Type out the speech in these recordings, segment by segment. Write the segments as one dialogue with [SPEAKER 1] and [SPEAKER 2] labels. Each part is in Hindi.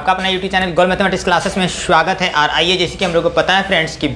[SPEAKER 1] आपका अपना यूट्यूब चैनल गोल मैथमेटिक्स क्लासेस में स्वागत है। और आइए, जैसे कि हम लोग को पता है फ्रेंड्स कि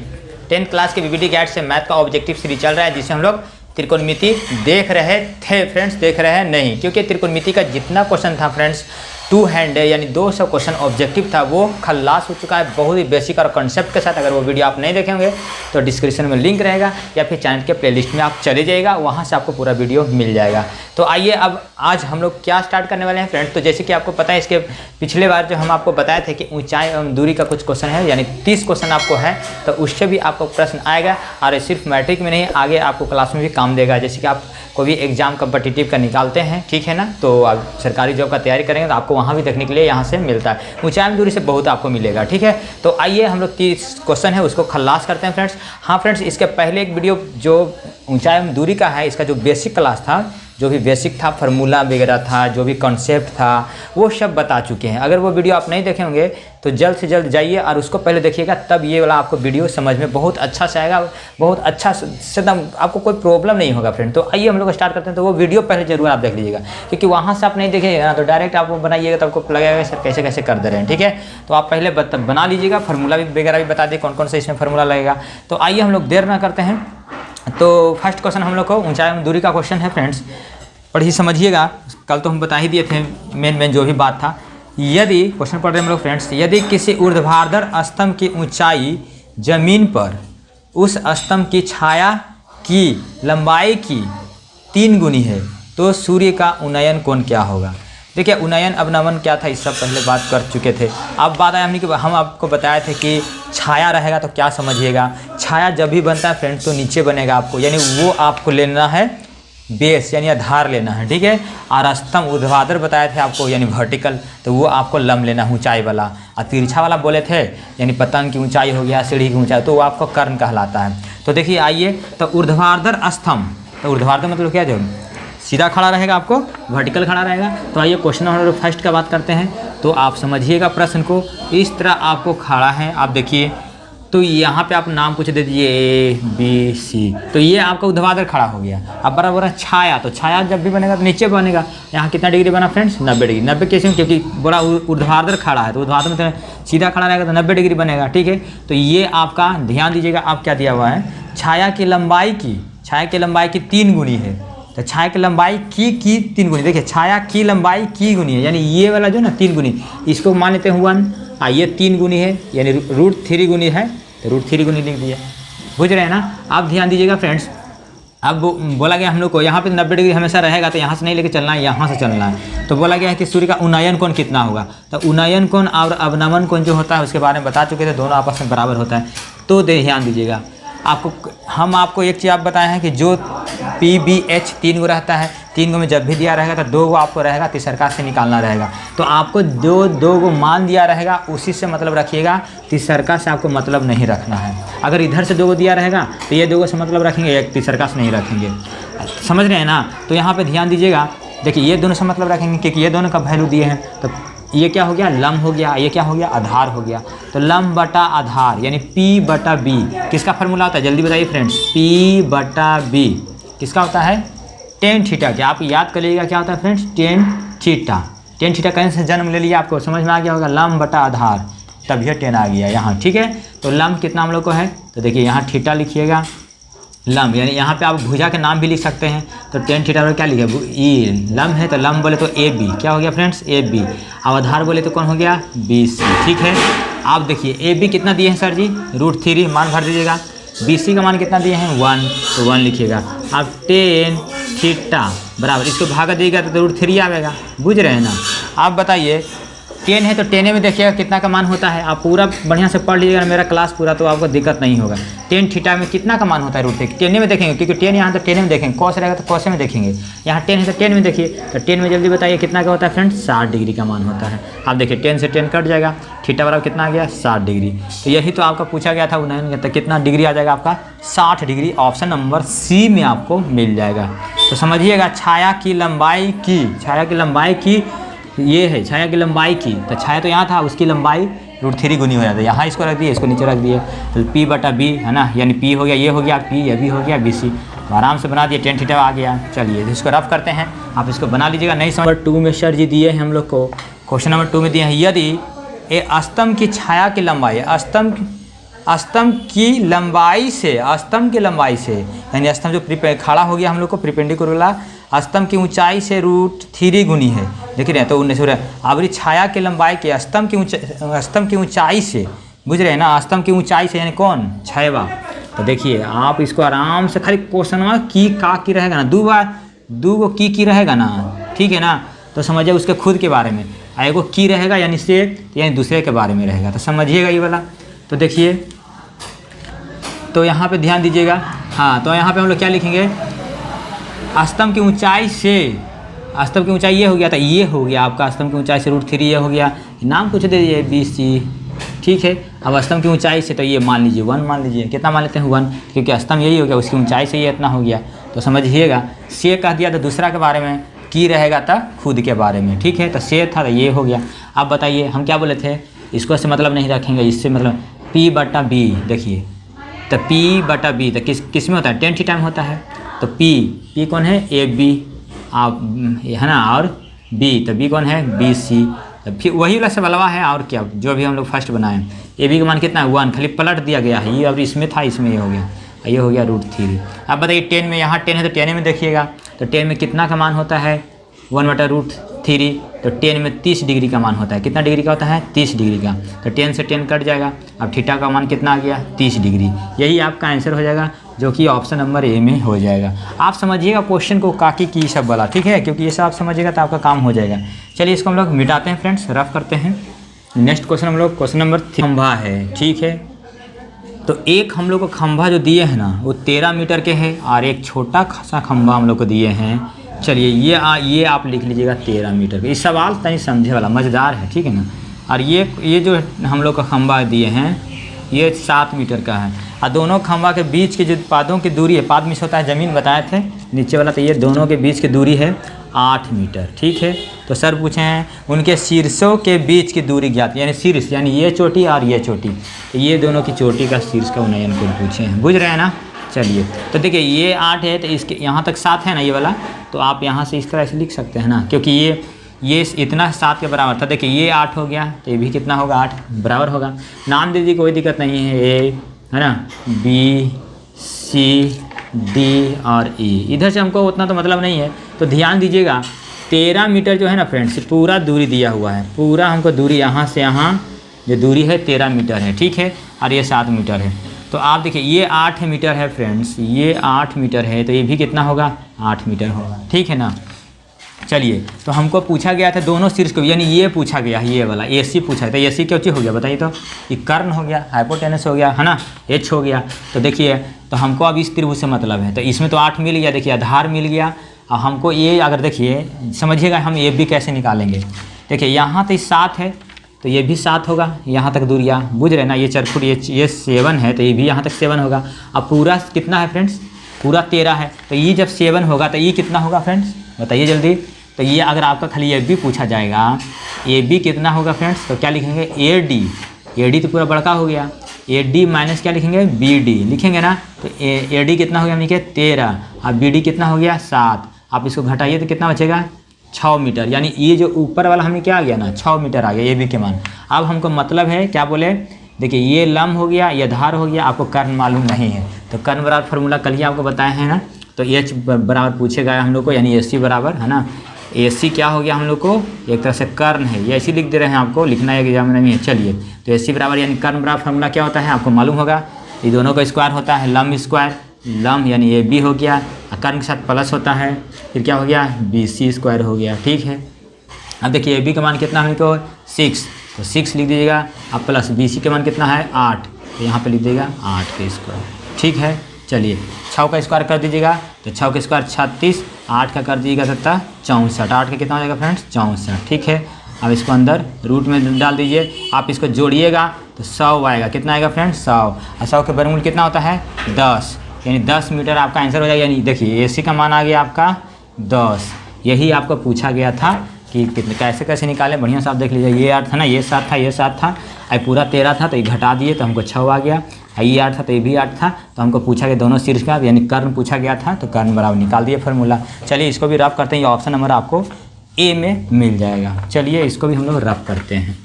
[SPEAKER 1] 10th क्लास के वीवीडी गाइड से मैथ का ऑब्जेक्टिव सीरीज चल रहा है, जिसे हम लोग त्रिकोणमिति देख रहे थे फ्रेंड्स, देख रहे हैं नहीं, क्योंकि त्रिकोणमिति का जितना क्वेश्चन था फ्रेंड्स 2 हैंड यानी 200 क्वेश्चन ऑब्जेक्टिव था, वो खल्लास हो चुका है बहुत ही बेसिक और कॉन्सेप्ट के साथ। अगर वो वीडियो आप नहीं देखे होंगे तो डिस्क्रिप्शन में लिंक रहेगा या फिर चैनल के प्लेलिस्ट में आप चले जाइएगा, वहाँ से आपको पूरा वीडियो मिल जाएगा। तो आइए, अब आज हम लोग क्या स्टार्ट करने वाले हैं फ्रेंड्स। तो जैसे कि आपको पता है, इसके पिछले बार जो हम आपको बताए थे कि ऊंचाई एवं दूरी का कुछ क्वेश्चन है, यानी 30 क्वेश्चन आपको है, तो उससे भी आपको प्रश्न आएगा। और सिर्फ मैट्रिक में नहीं, आगे आपको क्लास में भी काम देगा। जैसे कि आप कोई भी एग्जाम कम्पिटिटिव का निकालते हैं, ठीक है ना, तो आप सरकारी जॉब का तैयारी करेंगे तो आपको वहाँ भी देखने के लिए यहाँ से मिलता है। ऊंचाई में दूरी से बहुत आपको मिलेगा, ठीक है। तो आइए, हम लोग 30 क्वेश्चन है उसको खल्लास करते हैं फ्रेंड्स। हाँ फ्रेंड्स, इसके पहले एक वीडियो जो ऊंचाई में दूरी का है, इसका जो बेसिक क्लास था, जो भी बेसिक था, फार्मूला वगैरह था, जो भी कॉन्सेप्ट था, वो सब बता चुके हैं। अगर वो वीडियो आप नहीं देखे होंगे तो जल्द से जल्द जाइए और उसको पहले देखिएगा, तब ये वाला आपको वीडियो समझ में बहुत अच्छा से आएगा, बहुत अच्छा से एकदम आपको कोई प्रॉब्लम नहीं होगा फ्रेंड। तो आइए हम लोग स्टार्ट करते हैं। तो वो वीडियो पहले जरूर आप देख लीजिएगा, क्योंकि वहाँ से आप नहीं देखेगा ना तो डायरेक्ट आप वो बनाइएगा तो आपको लगेगा सर कैसे कैसे कर दे रहे हैं, ठीक है। तो आप पहले बना लीजिएगा, फार्मूला भी वगैरह भी बता दें कौन कौन से इसमें फार्मूला लगेगा। तो आइए हम लोग देर ना करते हैं। तो फर्स्ट क्वेश्चन हम लोग को ऊंचाई में दूरी का क्वेश्चन है फ्रेंड्स, पढ़िए समझिएगा। कल तो हम बता ही दिए थे मेन जो भी बात था। यदि क्वेश्चन पढ़ रहे हैं हम लोग फ्रेंड्स, यदि किसी ऊर्ध्वाधर स्तंभ की ऊंचाई जमीन पर उस स्तंभ की छाया की लंबाई की 3 गुनी है तो सूर्य का उन्नयन कोण क्या होगा। देखिए, उन्नयन अवनमन क्या था, इस सब पहले बात कर चुके थे। अब बात आया कि हम आपको बताए थे कि छाया रहेगा तो क्या समझिएगा। छाया जब भी बनता है फ्रेंड्स तो नीचे बनेगा आपको, यानी वो आपको लेना है बेस यानी आधार लेना है, ठीक है। और स्तंभ ऊर्ध्वाधर बताए थे आपको यानी वर्टिकल, तो वो आपको लंब लेना है ऊंचाई वाला। और तिरछा वाला बोले थे यानी पतंग की ऊंचाई हो गया, सीढ़ी की ऊंचाई, तो वो आपको कर्ण कहलाता है। तो देखिए आइए, तो ऊर्ध्वाधर स्तंभ, तो ऊर्ध्वाधर मतलब क्या, जो सीधा खड़ा रहेगा आपको, वर्टिकल खड़ा रहेगा। तो आइए क्वेश्चन नंबर फर्स्ट का बात करते हैं। तो आप समझिएगा प्रश्न को, इस तरह आपको खड़ा है, आप देखिए। तो यहाँ पे आप नाम कुछ दे दीजिए ABC, तो ये आपका ऊर्ध्वाधर खड़ा हो गया। अब बराबर छाया, तो छाया जब भी बनेगा तो नीचे बनेगा। यहाँ कितना डिग्री बना फ्रेंड्स, 90 डिग्री। 90 कैसे, क्योंकि बड़ा ऊर्ध्वाधर खड़ा है, तो ऊर्ध्वाधर में तो सीधा खड़ा रहेगा तो 90 डिग्री बनेगा, ठीक है। तो ये आपका ध्यान दीजिएगा, आप क्या दिया हुआ है, छाया की लंबाई की 3 गुनी है। तो छाया की लंबाई की 3 गुनी, देखिए छाया की लंबाई की गुनी है, यानी ये वाला जो ना 3 गुनी, इसको मान लेते हैं 1। ये 3 गुनी है यानी √3 गुनी है, तो √3 गुनी लिख दिया, बुझ रहे हैं ना। आप ध्यान दीजिएगा फ्रेंड्स। अब बोला गया हम लोग को यहाँ पे 90 डिग्री हमेशा रहेगा, तो यहाँ से नहीं लेके चलना है, यहाँ से चलना है। तो बोला गया है कि सूर्य का उन्नयन कोण कितना होगा। तो उन्नयन कोण और अवनमन कोण जो होता है उसके बारे में बता चुके थे, दोनों आपस में बराबर होता है। तो ध्यान दीजिएगा, हम आपको एक चीज़ आप बताए हैं कि जो PBH 3 गो रहता है, 3 गो में जब भी दिया रहेगा तो 2 गो आपको रहेगा, तीसरका से निकालना रहेगा। तो आपको जो 2 गो मान दिया रहेगा उसी से मतलब रखिएगा, तीसरका से आपको मतलब नहीं रखना है। अगर इधर से 2 गो दिया रहेगा तो ये 2 गो से मतलब रखेंगे, एक तीसरका से नहीं रखेंगे, समझ रहे हैं ना। तो यहाँ पर ध्यान दीजिएगा, देखिए ये दोनों से मतलब रखेंगे क्योंकि ये दोनों का वैल्यू दिए हैं। तो ये क्या हो गया, लंब हो गया, ये क्या हो गया, आधार हो गया। तो लंब बटा आधार यानी P/B किसका फार्मूला होता है, जल्दी बताइए फ्रेंड्स। P/B किसका होता है, tan थीटा के। आप याद कर लीजिएगा क्या होता है friends, tan theta. tan theta कहीं से जन्म ले लिया, आपको समझ में आ गया होगा, लंब बटा आधार, तभी tan आ गया यहाँ, ठीक है। तो लंब कितना हम लोग को है, तो देखिए यहाँ थीटा लिखिएगा, लंब यानी यहाँ पे आप भुजा के नाम भी लिख सकते हैं। तो tan थीटा क्या लिखे, ई लंब है, तो लंब बोले तो AB क्या हो गया फ्रेंड्स, AB। अब आधार बोले तो कौन हो गया, BC, ठीक है। आप देखिए AB कितना दिए हैं सर जी, √3 मान भर दीजिएगा। BC का मान कितना दिए हैं, 1, तो 1 लिखिएगा। अब tan थीटा बराबर, इसको भागा देगा तो √3 आएगा, बुझ रहे हैं ना। आप बताइए, 10 है तो 10 में देखिएगा कितना का मान होता है। आप पूरा बढ़िया से पढ़ लीजिएगा मेरा क्लास पूरा, तो आपको दिक्कत नहीं होगा। tan थीटा में कितना का मान होता है, √3 10 में देखेंगे, क्योंकि 10 यहाँ तो 10 में देखेंगे, कॉस रहेगा तो कॉस में देखेंगे। यहाँ 10 है तो 10 में देखिए, तो 10 में जल्दी बताइए कितना का होता है फ्रेंड्स, 60 डिग्री का मान होता है। आप देखिए 10 से 10 कट जाएगा, थीटा बराबर कितना आ गया, 60 डिग्री। तो यही तो आपका पूछा गया था उन्नयन, तो कितना डिग्री आ जाएगा आपका, 60 डिग्री। ऑप्शन नंबर C में आपको मिल जाएगा। तो समझिएगा, छाया की लंबाई की ये है, छाया की लंबाई की, तो छाया तो यहाँ था, उसकी लंबाई √3 गुनी हो जाता है। यहाँ इसको रख दिए, इसको नीचे रख दिए, तो P/B है ना, यानी P हो गया, ये हो गया P, ये भी हो गया BC। आराम से बना दिए, tan थीटा आ गया। चलिए इसको रफ करते हैं, आप इसको बना लीजिएगा। नहीं समझ 2 में सर जी दिए हैं हम लोग को, क्वेश्चन नंबर 2 में दिए हैं, यदि ये स्तंभ की छाया की लंबाई, स्तंभ की लंबाई से यानी स्तंभ जो खड़ा हो गया हम लोग को प्रिपेंडिकुलर, स्तंभ की ऊंचाई से √3 गुनी है, देख रहे हैं। तो 19 अब छाया की लंबाई के स्तंभ की ऊंचाई से, बुझ रहे हैं ना, स्तंभ की ऊंचाई से यानी कौन, छाया। तो देखिए आप इसको आराम से, खाली क्वेश्चन की रहेगा ना, दो गो की रहेगा ना, ठीक है ना। तो समझिए उसके खुद के बारे में, एगो की रहेगा यानी से, यानी दूसरे के बारे में रहेगा, तो समझिएगा ये वाला। तो देखिए, तो यहाँ पे ध्यान दीजिएगा। हाँ, तो यहाँ पे हम लोग क्या लिखेंगे, स्तंभ की ऊंचाई से, स्तंभ की ऊंचाई ये हो गया था, ये हो गया आपका स्तंभ की ऊंचाई से √3 ये हो गया, नाम कुछ दे दीजिए BC, ठीक है। अब स्तंभ की ऊंचाई से तो ये मान लीजिए 1 मान लीजिए, कितना मान लेते हैं 1, क्योंकि स्तंभ यही हो गया, उसकी ऊंचाई से ये इतना हो गया। तो समझिएगा, से कह दिया तो दूसरा के बारे में, की रहेगा था खुद के बारे में, ठीक है। तो से था तो ये हो गया। अब बताइए हम क्या बोले थे, इसको से मतलब नहीं रखेंगे, इससे मतलब P/B, देखिए तो P/B तो किस में होता है, 10 टाइम होता है। तो P कौन है, AB आप है ना, और B तो B कौन है, BC। तो फिर वही वाला सवालवा है, और क्या जो भी हम लोग फर्स्ट बनाए। AB का मान कितना है 1, खाली पलट दिया गया है, ये अब इसमें था, इसमें ये हो गया, ये हो गया √3। अब बताइए 10 में, यहाँ 10 है तो 10 में देखिएगा, तो 10 में कितना का मान होता है 1/√3। तो 10 में 30 डिग्री का मान होता है, कितना डिग्री का होता है 30 डिग्री का। तो 10 से 10 कट जाएगा, अब थीटा का मान कितना आ गया 30 डिग्री। यही आपका आंसर हो जाएगा, जो कि ऑप्शन नंबर ए में हो जाएगा। आप समझिएगा क्वेश्चन को काकी की सब वाला, ठीक है, क्योंकि ये सब आप समझिएगा तो आपका काम हो जाएगा। चलिए इसको हम लोग मिटाते हैं फ्रेंड्स, रफ करते हैं। नेक्स्ट क्वेश्चन हम लोग क्वेश्चन नंबर 3, खंभा है, ठीक है। तो एक हम लोग को खंभा जो दिए हैं ना वो 13 मीटर के हैं, और एक छोटा खासा खंभा हम लोग को दिए हैं। चलिए ये आप लिख लीजिएगा 13 मीटर का। ये सवाल तनी समझे वाला मज़ेदार है, ठीक है ना। और ये जो हम लोग का खंभा दिए हैं ये 7 मीटर का है, और दोनों खंभा के बीच के जो पादों की दूरी है, पाद मिस होता है ज़मीन बताए थे नीचे वाला, तो ये दोनों के बीच की दूरी है 8 मीटर, ठीक है। तो सर पूछे हैं उनके शीर्षों के बीच की दूरी ज्ञात, यानी शीर्ष यानी ये चोटी और ये चोटी, तो ये दोनों की चोटी का शीर्ष का उन्नयन को पूछे हैं, बुझ रहे हैं ना। चलिए तो देखिए ये 8 है, तो इसके यहाँ तक 7 है ना ये वाला, तो आप यहाँ से इस तरह से लिख सकते हैं ना, क्योंकि ये इतना 7 के बराबर था। देखिए ये 8 हो गया, तो ये भी कितना होगा 8 बराबर होगा। नाम दे दीजिए, कोई दिक्कत नहीं है, A है ना, B C D और E। इधर से हमको उतना तो मतलब नहीं है, तो ध्यान दीजिएगा 13 मीटर जो है ना फ्रेंड्स, पूरा दूरी दिया हुआ है, पूरा हमको दूरी यहाँ से यहाँ जो दूरी है 13 मीटर है, ठीक है, और ये 7 मीटर है। तो आप देखिए ये 8 मीटर है फ्रेंड्स, ये 8 मीटर है, तो ये भी कितना होगा 8 मीटर होगा, ठीक है ना। चलिए तो हमको पूछा गया था दोनों शीर्ष को, यानी ये पूछा गया ये वाला AC पूछा था। AC क्या चीज़ हो गया बताइए, तो ये कर्ण हो गया, हाइपोटेनस हो गया है ना, H हो गया। तो देखिए तो हमको अब इस त्रिभुज से मतलब है, तो इसमें तो 8 मिल गया, देखिए आधार मिल गया। और हमको ये अगर देखिए समझिएगा हम ये भी कैसे निकालेंगे। देखिए यहाँ तो 7 है, तो ये भी 7 होगा, यहाँ तक दूरियाँ बुझ रहे ना, ये 4 फुट, ये 7 है, तो ये भी यहाँ तक 7 होगा। अब पूरा कितना है फ्रेंड्स, पूरा 13 है, तो ये जब 7 होगा तो ये कितना होगा फ्रेंड्स बताइए जल्दी। तो ये अगर आपका खाली AB पूछा जाएगा, AB कितना होगा फ्रेंड्स, तो क्या लिखेंगे AD तो पूरा बड़का हो गया, AD माइनस क्या लिखेंगे BD लिखेंगे ना। तो AD कितना हो गया हमने 13, अब BD कितना हो गया 7। आप इसको घटाइए तो कितना बचेगा 6 मीटर, यानी ये जो ऊपर वाला हमने क्या आ गया ना 6 मीटर आ गया AB के मान। अब हमको मतलब है क्या बोले, देखिए ये लंब हो गया, ये धार हो गया, आपको कर्ण मालूम नहीं है, तो कर्ण बराबर फार्मूला कल ही आपको बताए हैं ना। तो H बराबर पूछेगा हम लोग को, यानी AC बराबर है ना, AC क्या हो गया हम लोग को एक तरह से कर्ण है, ये ऐसे लिख दे रहे हैं, आपको लिखना है एग्जाम में नहीं है। चलिए तो AC बराबर यानी कर्ण बराबर फार्मूला क्या होता है आपको मालूम होगा, ये दोनों का स्क्वायर होता है लंब स्क्वायर, लंब यानी AB हो गया, कर्ण के साथ प्लस होता है, फिर क्या हो गया BC स्क्वायर हो गया, ठीक है। अब देखिए AB का मान कितना है हमको 6, तो 6 लिख दीजिएगा, अब प्लस BC के मान कितना है 8, तो यहाँ पे लिख दीजिएगा 8 का स्क्वायर, ठीक है। चलिए 6 का स्क्वायर कर दीजिएगा, तो 6 का स्क्वायर 36, 8 का कर दीजिएगा 7 64, 8 का कितना हो जाएगा फ्रेंड्स 64, ठीक है। अब इसको अंदर रूट में डाल दीजिए, आप इसको जोड़िएगा तो 100 आएगा, कितना आएगा फ्रेंड्स 100, और 100 के वर्गमूल कितना होता है 10, यानी 10 मीटर आपका आंसर हो जाएगा। यानी देखिए AC का मान आ गया आपका 10, यही आपको पूछा गया था कि कितने कैसे निकालें, बढ़िया से आप देख लीजिए। ये 8 था ना, ये 7 था, ये 7 था, अब पूरा 13 था, तो ये घटा दिए तो हमको 6 आ गया, ये 8 था तो ये भी 8 था, तो हमको पूछा गया दोनों शीर्ष का, यानी कर्ण पूछा गया था, तो कर्ण बराबर निकाल दिए फार्मूला। चलिए इसको भी रफ करते हैं, ये ऑप्शन नंबर आपको A में मिल जाएगा। चलिए इसको भी हम लोग रफ करते हैं।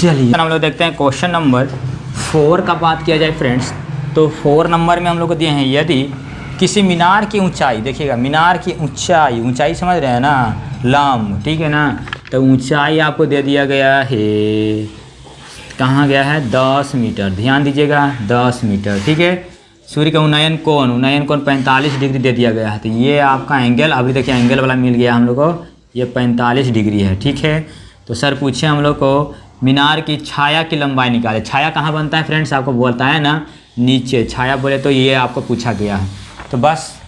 [SPEAKER 1] चलिए हम लोग देखते हैं क्वेश्चन नंबर 4 का बात किया जाए फ्रेंड्स। तो 4 नंबर में हम लोग को दिए हैं, यदि किसी मीनार की ऊंचाई, देखिएगा मीनार की ऊंचाई, ऊंचाई समझ रहे हैं ना, लंब, ठीक है ना। तो ऊंचाई आपको दे दिया गया है, कहाँ गया है, 10 मीटर, ध्यान दीजिएगा 10 मीटर, ठीक है। सूर्य का उन्नयन कोण 45 डिग्री दे दिया गया है। तो ये आपका एंगल, अभी देखिए एंगल वाला मिल गया हम लोग को, ये 45 डिग्री है, ठीक है। तो सर पूछे हम लोग को मीनार की छाया की लंबाई निकाले। छाया कहाँ बनता है फ्रेंड्स, आपको बोलता है ना नीचे, छाया बोले तो ये आपको पूछा गया है। तो बस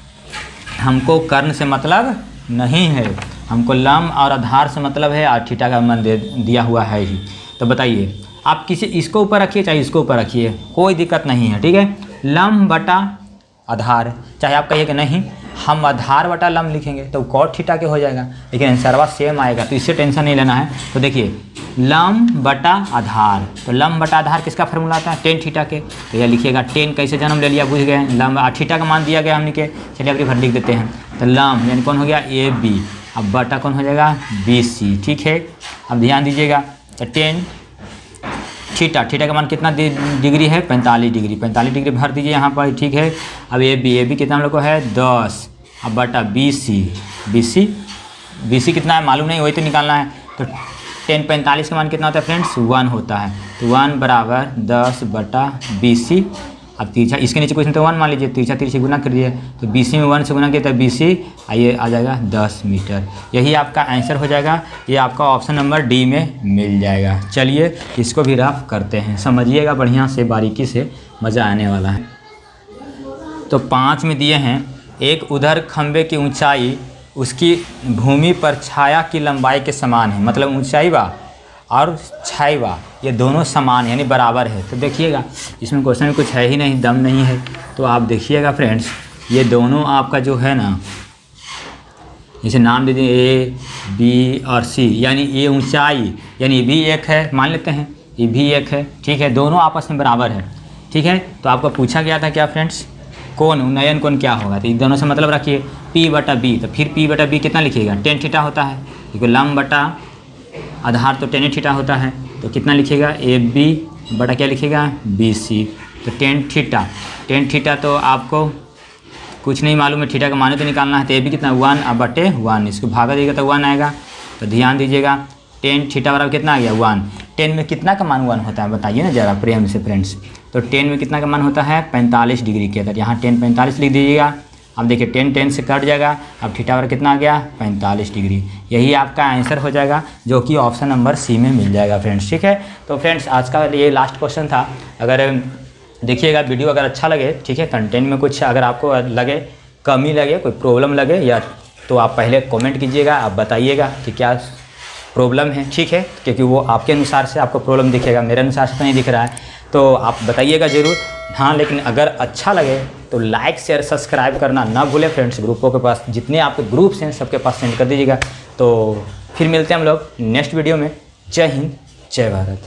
[SPEAKER 1] हमको कर्ण से मतलब नहीं है, हमको लंब और आधार से मतलब है, और थीटा का मान दिया हुआ है ही। तो बताइए, आप किसी इसको ऊपर रखिए चाहे इसको ऊपर रखिए, कोई दिक्कत नहीं है, ठीक है। लंब बटा आधार, चाहे आप कहिए कि नहीं हम आधार बटा लंब लिखेंगे तो cot थीटा के हो जाएगा, लेकिन आंसरवा सेम आएगा, तो इससे टेंशन नहीं लेना है। तो देखिए लंब बटा आधार, तो लंब बटा आधार किसका फार्मूला आता है, टेन थीटा के। तो यह लिखिएगा, टेन कैसे जन्म ले लिया, बुझ गए, लंब थीटा का मान दिया गया हमने के। चलिए अभी भर लिख देते हैं। तो लंब यानी कौन हो गया, ए बी, अब बटा कौन हो जाएगा, बी सी, ठीक है। अब ध्यान दीजिएगा, तो टेन थीटा का मान कितना डिग्री है, 45 डिग्री, 45 डिग्री भर दीजिए यहाँ पर, ठीक है। अब ए बी कितना हम लोग को है 10, अब बटा बी सी कितना है मालूम नहीं, वही तो निकालना है। तो 10 45 का मान कितना होता है फ्रेंड्स, 1 होता है। तो 1 बराबर 10 बटा बी सी। अब तिरछा इसके नीचे कुछ नहीं तो 1 मान लीजिए, तिरछा गुना कर दिए, तो बी सी में 1 से गुना किया तो बी सी आइए आ जाएगा 10 मीटर। यही आपका आंसर हो जाएगा, ये आपका ऑप्शन नंबर डी में मिल जाएगा। चलिए इसको भी रफ करते हैं, समझिएगा बढ़िया से, बारीकी से, मज़ा आने वाला है। तो 5 में दिए हैं, एक उधर खंबे की ऊंचाई उसकी भूमि पर छाया की लंबाई के समान है, मतलब ऊंचाई बा और छाई बा ये दोनों समान यानी बराबर है। तो देखिएगा इसमें क्वेश्चन में कुछ है ही नहीं, दम नहीं है। तो आप देखिएगा फ्रेंड्स, ये दोनों आपका जो है ना, इसे नाम दे दें ए बी और सी, यानी ये ऊंचाई यानी भी एक है, मान लेते हैं ये भी एक है, ठीक है, दोनों आपस में बराबर है, ठीक है। तो आपको पूछा गया था क्या फ्रेंड्स, कोण उन्नयन कोण क्या होगा, तो इन दोनों से मतलब रखिए P बटा बी। तो फिर P बटा बी कितना लिखिएगा, टेन थीटा होता है, क्योंकि लंब बटा आधार तो टेन थीटा होता है। तो कितना लिखिएगा, ए बी बटा क्या लिखिएगा, बी सी। तो टेन थीटा तो आपको कुछ नहीं मालूम है, थीटा का मान तो निकालना है। तो ए बी कितना 1 अब बटे 1, इसको भागा देगा तो 1 आएगा। तो ध्यान दीजिएगा, टेन थीटा बराबर कितना आ गया 1। 10 में कितना का मान 1 होता है बताइए ना ज़रा प्रेम से फ्रेंड्स। तो 10 में कितना का मान होता है 45 डिग्री के अंदर, यहाँ 10 45 लिख दीजिएगा। अब देखिए 10 से कट जाएगा, अब थीटा बराबर कितना आ गया 45 डिग्री। यही आपका आंसर हो जाएगा, जो कि ऑप्शन नंबर सी में मिल जाएगा फ्रेंड्स, ठीक है। तो फ्रेंड्स आज का ये लास्ट क्वेश्चन था। अगर देखिएगा वीडियो अगर अच्छा लगे, ठीक है, कंटेंट में कुछ अगर आपको लगे कमी लगे, कोई प्रॉब्लम लगे या, तो आप पहले कमेंट कीजिएगा, आप बताइएगा कि क्या प्रॉब्लम है, ठीक है, क्योंकि वो आपके अनुसार से आपको प्रॉब्लम दिखेगा, मेरे अनुसार से तो नहीं दिख रहा है। तो आप बताइएगा ज़रूर, हाँ। लेकिन अगर अच्छा लगे तो लाइक शेयर सब्सक्राइब करना ना भूलें फ्रेंड्स। ग्रुपों के पास जितने आपके ग्रुप्स हैं सबके पास सेंड कर दीजिएगा। तो फिर मिलते हैं हम लोग नेक्स्ट वीडियो में। जय हिंद, जय भारत।